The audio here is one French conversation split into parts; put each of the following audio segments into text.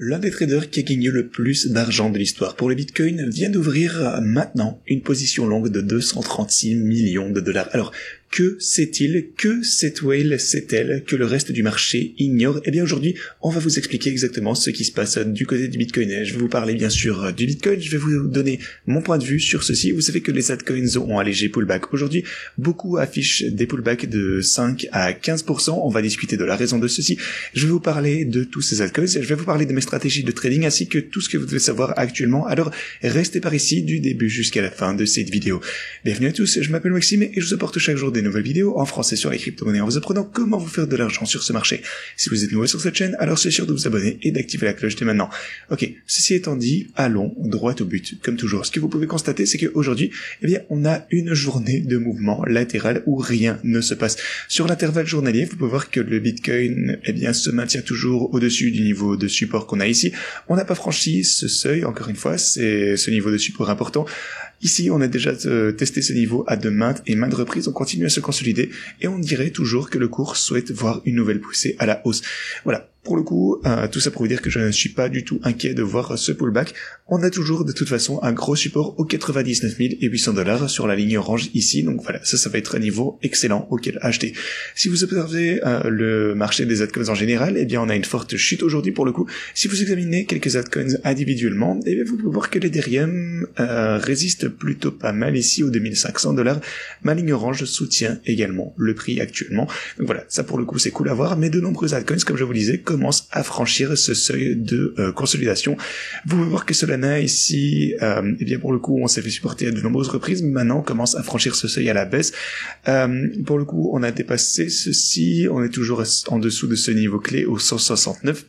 L'un des traders qui a gagné le plus d'argent de l'histoire pour le Bitcoin vient d'ouvrir maintenant une position longue de 236 millions de dollars. Alors, que sait-il? Que cette whale sait-elle que le reste du marché ignore? Eh bien aujourd'hui, on va vous expliquer exactement ce qui se passe du côté du Bitcoin. Je vais vous parler bien sûr du Bitcoin, je vais vous donner mon point de vue sur ceci. Vous savez que les altcoins ont un léger pullback. Aujourd'hui, beaucoup affichent des pullbacks de 5 à 15%. On va discuter de la raison de ceci. Je vais vous parler de tous ces altcoins. Je vais vous parler de mes stratégies de trading ainsi que tout ce que vous devez savoir actuellement. Alors, restez par ici du début jusqu'à la fin de cette vidéo. Bienvenue à tous, je m'appelle Maxime et je vous apporte chaque jour des nouvelles vidéos en français sur les crypto-monnaies en vous apprenant comment vous faire de l'argent sur ce marché. Si vous êtes nouveau sur cette chaîne, alors c'est sûr de vous abonner et d'activer la cloche dès maintenant. Ok, ceci étant dit, allons droit au but. Comme toujours, ce que vous pouvez constater, c'est qu'aujourd'hui, eh bien, on a une journée de mouvement latéral où rien ne se passe. Sur l'intervalle journalier, vous pouvez voir que le Bitcoin, eh bien, se maintient toujours au-dessus du niveau de support qu'on a ici. On n'a pas franchi ce seuil, encore une fois, c'est ce niveau de support important. Ici, on a déjà testé ce niveau à de maintes et maintes reprises, on continue à se consolider et on dirait toujours que le cours souhaite voir une nouvelle poussée à la hausse. Voilà. Pour le coup, tout ça pour vous dire que je ne suis pas du tout inquiet de voir ce pullback. On a toujours de toute façon un gros support aux 99 800 $ sur la ligne orange ici. Donc voilà, ça va être un niveau excellent auquel acheter. Si vous observez le marché des altcoins en général, eh bien on a une forte chute aujourd'hui pour le coup. Si vous examinez quelques altcoins individuellement, eh bien vous pouvez voir que l'Ethereum résiste plutôt pas mal ici aux 2500 $. Ma ligne orange soutient également le prix actuellement. Donc voilà, ça pour le coup c'est cool à voir, mais de nombreux altcoins, comme je vous le disais, commence à franchir ce seuil de consolidation. Vous pouvez voir que Solana ici, eh bien pour le coup, on s'est fait supporter à de nombreuses reprises, mais maintenant on commence à franchir ce seuil à la baisse. Pour le coup, on a dépassé ceci, on est toujours en dessous de ce niveau clé au 169.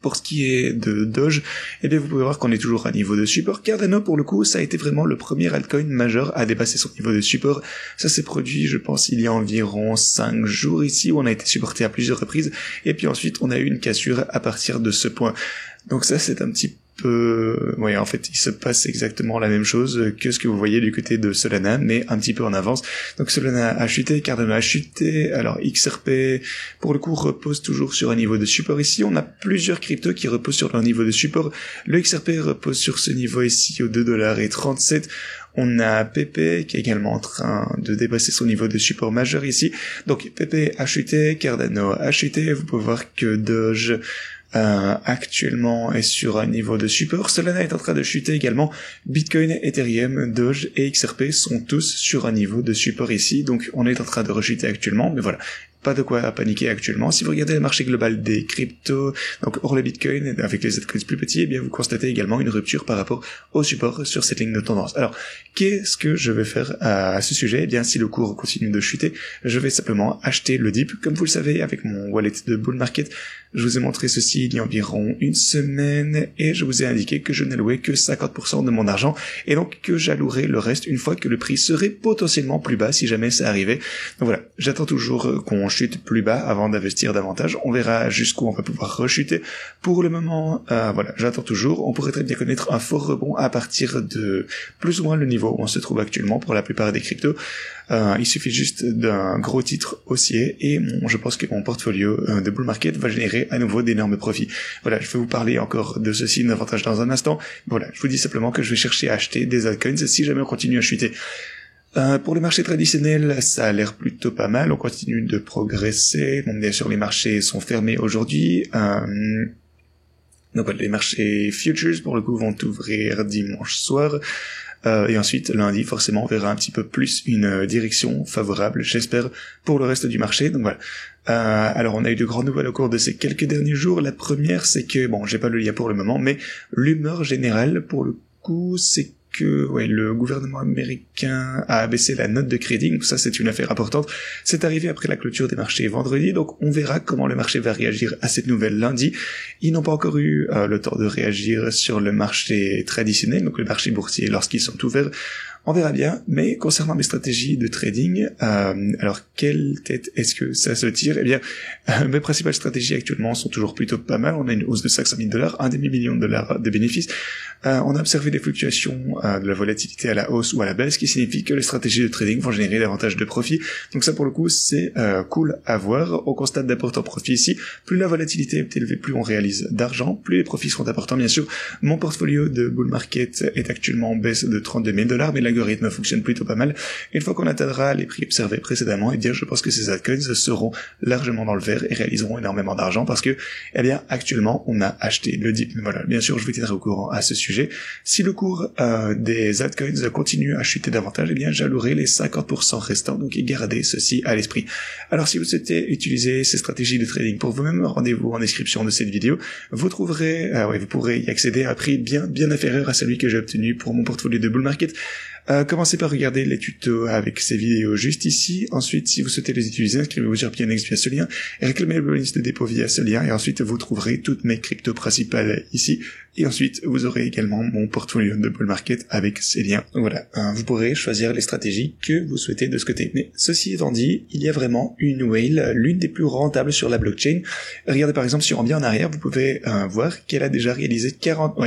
Pour ce qui est de Doge, eh bien vous pouvez voir qu'on est toujours à niveau de support. Cardano, pour le coup, ça a été vraiment le premier altcoin majeur à dépasser son niveau de support. Ça s'est produit, je pense, il y a environ 5 jours ici, où on a été supporté à plusieurs reprises. Et puis ensuite, on a eu une cassure à partir de ce point. Donc ça, c'est un petit peu... Oui, en fait, il se passe exactement la même chose que ce que vous voyez du côté de Solana, mais un petit peu en avance. Donc Solana a chuté, Cardano a chuté, alors XRP, pour le coup, repose toujours sur un niveau de support ici. On a plusieurs cryptos qui reposent sur leur niveau de support. Le XRP repose sur ce niveau ici au 2,37 $. On a PP qui est également en train de dépasser son niveau de support majeur ici. Donc PP a chuté, Cardano a chuté, vous pouvez voir que Doge actuellement est sur un niveau de support. Solana est en train de chuter également. Bitcoin, Ethereum, Doge et XRP sont tous sur un niveau de support ici. Donc on est en train de rechuter actuellement, mais voilà. Pas de quoi paniquer actuellement. Si vous regardez le marché global des cryptos, donc hors le Bitcoin, avec les altcoins plus petits, eh bien vous constatez également une rupture par rapport au support sur cette ligne de tendance. Alors, qu'est-ce que je vais faire à ce sujet? Eh bien, si le cours continue de chuter, je vais simplement acheter le dip. Comme vous le savez, avec mon wallet de bull market, je vous ai montré ceci il y a environ une semaine et je vous ai indiqué que je n'allouais que 50% de mon argent et donc que j'allouerais le reste une fois que le prix serait potentiellement plus bas si jamais ça arrivait. Donc voilà, j'attends toujours qu'on chute plus bas avant d'investir davantage. On verra jusqu'où on va pouvoir rechuter. Pour le moment, voilà, j'attends toujours. On pourrait très bien connaître un fort rebond à partir de plus ou moins le niveau où on se trouve actuellement pour la plupart des cryptos. Il suffit juste d'un gros titre haussier et je pense que mon portfolio de bull market va générer à nouveau d'énormes profits. Voilà, je vais vous parler encore de ceci davantage dans un instant. Voilà, je vous dis simplement que je vais chercher à acheter des altcoins si jamais on continue à chuter. Pour le marché traditionnel, ça a l'air plutôt pas mal, on continue de progresser. Bon, bien sûr, les marchés sont fermés aujourd'hui. Donc les marchés futures, pour le coup, vont ouvrir dimanche soir. Et ensuite, lundi, forcément, on verra un petit peu plus une direction favorable, j'espère, pour le reste du marché. Donc voilà. Alors, on a eu de grandes nouvelles au cours de ces quelques derniers jours. La première, c'est que, bon, j'ai pas le lien pour le moment, mais l'humeur générale, pour le coup, c'est que le gouvernement américain a abaissé la note de crédit, donc ça c'est une affaire importante. C'est arrivé après la clôture des marchés vendredi, donc on verra comment le marché va réagir à cette nouvelle lundi. Ils n'ont pas encore eu le temps de réagir sur le marché traditionnel, donc le marché boursier lorsqu'ils sont ouverts. On verra bien, mais concernant mes stratégies de trading, alors quelle tête est-ce que ça se tire? Eh bien, mes principales stratégies actuellement sont toujours plutôt pas mal. On a une hausse de 500 000 $, un demi-million de dollars de bénéfices. On a observé des fluctuations de la volatilité à la hausse ou à la baisse, ce qui signifie que les stratégies de trading vont générer davantage de profits. Donc ça, pour le coup, c'est cool à voir. On constate d'importants profits ici. Plus la volatilité est élevée, plus on réalise d'argent, plus les profits seront importants, bien sûr. Mon portfolio de bull market est actuellement en baisse de 32 000 $, mais l'algorithme fonctionne plutôt pas mal. Une fois qu'on atteindra les prix observés précédemment, eh bien, je pense que ces altcoins seront largement dans le vert et réaliseront énormément d'argent parce que, eh bien, actuellement, on a acheté le dip. Voilà. Bien sûr, je vous tiendrai au courant à ce sujet. Si le cours des altcoins continue à chuter davantage, eh bien, j'allouerai les 50% restants, donc gardez ceci à l'esprit. Alors, si vous souhaitez utiliser ces stratégies de trading pour vous-même, rendez-vous en description de cette vidéo. Vous trouverez, vous pourrez y accéder à un prix bien inférieur à celui que j'ai obtenu pour mon portfolio de bull market. Commencez par regarder les tutos avec ces vidéos juste ici. Ensuite, si vous souhaitez les utiliser, inscrivez-vous sur PNX via ce lien et réclamez le bonus de dépôt via ce lien. Et ensuite, vous trouverez toutes mes cryptos principales ici. Et ensuite, vous aurez également mon portfolio de bull market avec ces liens. Voilà, vous pourrez choisir les stratégies que vous souhaitez de ce côté. Mais ceci étant dit, il y a vraiment une whale, l'une des plus rentables sur la blockchain. Regardez par exemple, si on revient en arrière, vous pouvez voir qu'elle a déjà réalisé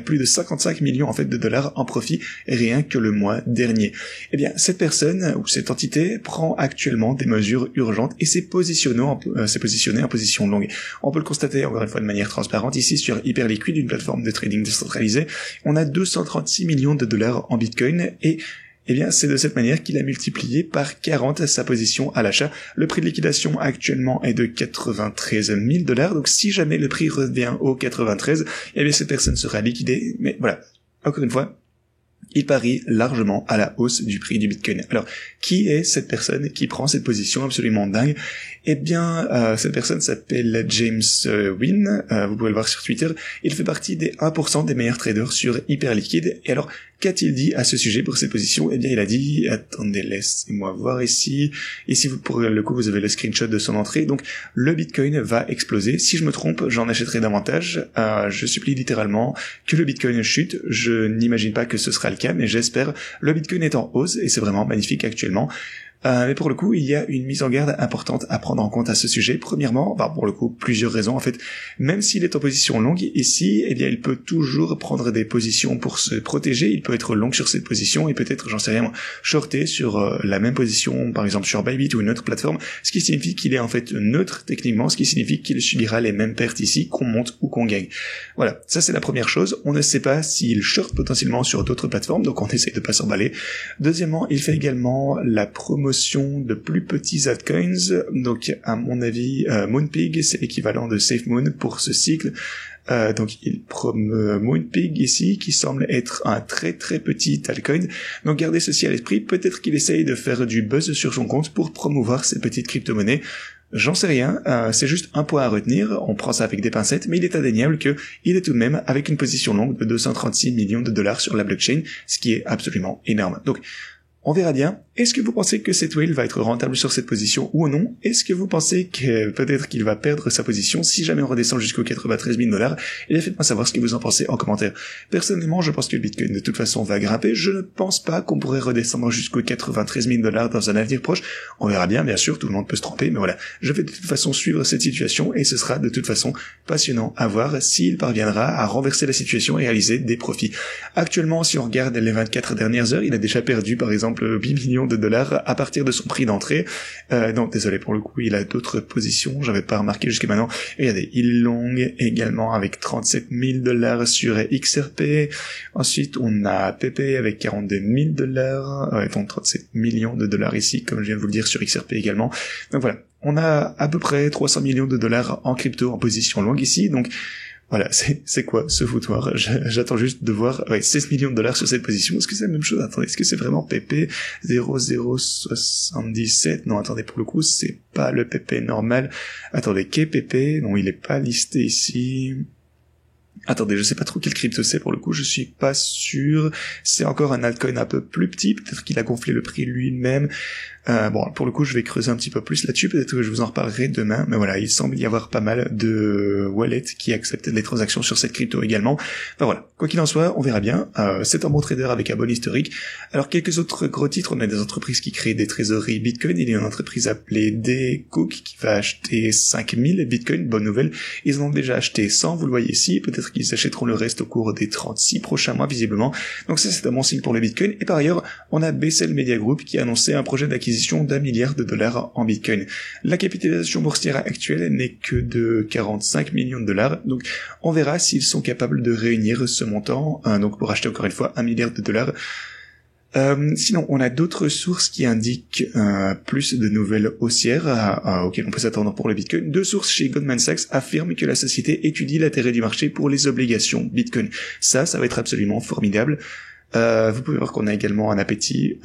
plus de 55 millions en fait de dollars en profit rien que le mois dernier. Eh bien, cette personne ou cette entité prend actuellement des mesures urgentes et s'est positionnée en position longue. On peut le constater encore une fois de manière transparente ici sur Hyperliquid, une plateforme de trading décentralisée. On a 236 millions de dollars en Bitcoin et eh bien, c'est de cette manière qu'il a multiplié par 40 sa position à l'achat. Le prix de liquidation actuellement est de 93 000 $. Donc, si jamais le prix revient au 93, eh bien, cette personne sera liquidée. Mais voilà. Encore une fois, il parie largement à la hausse du prix du Bitcoin. Alors, qui est cette personne qui prend cette position absolument dingue? Eh bien, cette personne s'appelle James Wynn, vous pouvez le voir sur Twitter. Il fait partie des 1% des meilleurs traders sur Hyperliquid. Et alors, qu'a-t-il dit à ce sujet pour cette position? Eh bien, il a dit, attendez, laissez-moi voir ici. Ici, pour le coup, vous avez le screenshot de son entrée. Donc, le Bitcoin va exploser. Si je me trompe, j'en achèterai davantage. Je supplie littéralement que le Bitcoin chute. Je n'imagine pas que ce sera le cas, mais j'espère. Le Bitcoin est en hausse et c'est vraiment magnifique actuellement. Mais pour le coup, il y a une mise en garde importante à prendre en compte à ce sujet. Premièrement, pour le coup, plusieurs raisons en fait. Même s'il est en position longue ici, eh bien, il peut toujours prendre des positions pour se protéger. Il peut être long sur cette position et peut-être, j'en sais rien, shorter sur la même position, par exemple sur Bybit ou une autre plateforme, ce qui signifie qu'il est en fait neutre techniquement, ce qui signifie qu'il subira les mêmes pertes ici, qu'on monte ou qu'on gagne. Voilà, ça c'est la première chose. On ne sait pas s'il short potentiellement sur d'autres plateformes, donc on essaie de pas s'emballer. Deuxièmement, il fait également la promotion de plus petits altcoins, donc à mon avis Moonpig c'est l'équivalent de SafeMoon pour ce cycle, donc il promeut Moonpig ici qui semble être un très très petit altcoin, donc gardez ceci à l'esprit, peut-être qu'il essaye de faire du buzz sur son compte pour promouvoir ces petites crypto-monnaies. J'en sais rien, c'est juste un point à retenir, on prend ça avec des pincettes, mais il est indéniable que il est tout de même avec une position longue de 236 millions de dollars sur la blockchain, ce qui est absolument énorme. Donc on verra bien. Est-ce que vous pensez que cette whale va être rentable sur cette position ou non? Est-ce que vous pensez que peut-être qu'il va perdre sa position si jamais on redescend jusqu'aux 93 000 $? Et faites-moi savoir ce que vous en pensez en commentaire. Personnellement, je pense que le Bitcoin de toute façon va grimper. Je ne pense pas qu'on pourrait redescendre jusqu'aux 93 000 $ dans un avenir proche. On verra bien, bien sûr, tout le monde peut se tromper, mais voilà. Je vais de toute façon suivre cette situation et ce sera de toute façon passionnant à voir s'il parviendra à renverser la situation et réaliser des profits. Actuellement, si on regarde les 24 dernières heures, il a déjà perdu par exemple 8 millions de dollars à partir de son prix d'entrée. Non, désolé pour le coup, il a d'autres positions, j'avais pas remarqué jusqu'à maintenant. Regardez, il est long également avec 37 000 $ sur XRP. Ensuite, on a PP avec 42 000 $, donc 37 millions de dollars ici, comme je viens de vous le dire, sur XRP également. Donc voilà, on a à peu près 300 millions de dollars en crypto en position longue ici, donc voilà, c'est quoi ce foutoir? J'attends juste de voir, 16 millions de dollars sur cette position. Est-ce que c'est la même chose? Attendez, est-ce que c'est vraiment PP 0077? Non, attendez, pour le coup, c'est pas le PP normal. Attendez, qu'est PP? Non, il est pas listé ici. Attendez, je sais pas trop quel crypto c'est pour le coup, je suis pas sûr. C'est encore un altcoin un peu plus petit, peut-être qu'il a gonflé le prix lui-même. Bon, pour le coup, je vais creuser un petit peu plus là-dessus, peut-être que je vous en reparlerai demain, mais voilà, il semble y avoir pas mal de wallets qui acceptent les transactions sur cette crypto également. Enfin voilà, quoi qu'il en soit, on verra bien. C'est un bon trader avec un bon historique. Alors, quelques autres gros titres, on a des entreprises qui créent des trésoreries Bitcoin. Il y a une entreprise appelée Daycook qui va acheter 5000 Bitcoin, bonne nouvelle. Ils en ont déjà acheté 100, vous le voyez ici, peut-être qu'ils achèteront le reste au cours des 36 prochains mois, visiblement. Donc ça, c'est un bon signe pour le Bitcoin. Et par ailleurs, on a Bessel Media Group qui a annoncé un projet d'acquisition d'1 milliard de dollars en Bitcoin. La capitalisation boursière actuelle n'est que de 45 millions de dollars, donc on verra s'ils sont capables de réunir ce montant, donc pour acheter encore une fois 1 milliard de dollars. Sinon, on a d'autres sources qui indiquent plus de nouvelles haussières auxquelles on peut s'attendre pour le Bitcoin. Deux sources chez Goldman Sachs affirment que la société étudie l'intérêt du marché pour les obligations Bitcoin. Ça va être absolument formidable. Vous pouvez voir qu'on a également un appétit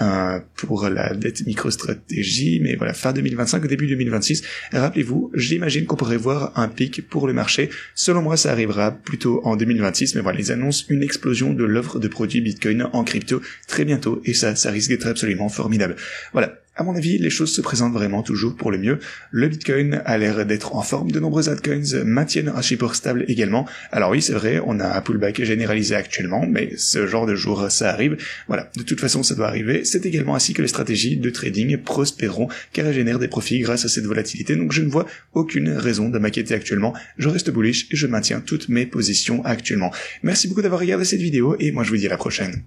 pour la dette MicroStrategy, mais voilà, fin 2025, début 2026. Rappelez-vous, j'imagine qu'on pourrait voir un pic pour le marché. Selon moi, ça arrivera plutôt en 2026, mais voilà, ils annoncent une explosion de l'offre de produits Bitcoin en crypto très bientôt, et ça risque d'être absolument formidable. Voilà. À mon avis, les choses se présentent vraiment toujours pour le mieux. Le Bitcoin a l'air d'être en forme. De nombreux altcoins maintiennent un support stable également. Alors oui, c'est vrai, on a un pullback généralisé actuellement, mais ce genre de jour, ça arrive. Voilà, de toute façon, ça doit arriver. C'est également ainsi que les stratégies de trading prospéreront, car elles génèrent des profits grâce à cette volatilité. Donc je ne vois aucune raison de m'inquiéter actuellement. Je reste bullish et je maintiens toutes mes positions actuellement. Merci beaucoup d'avoir regardé cette vidéo et moi je vous dis à la prochaine.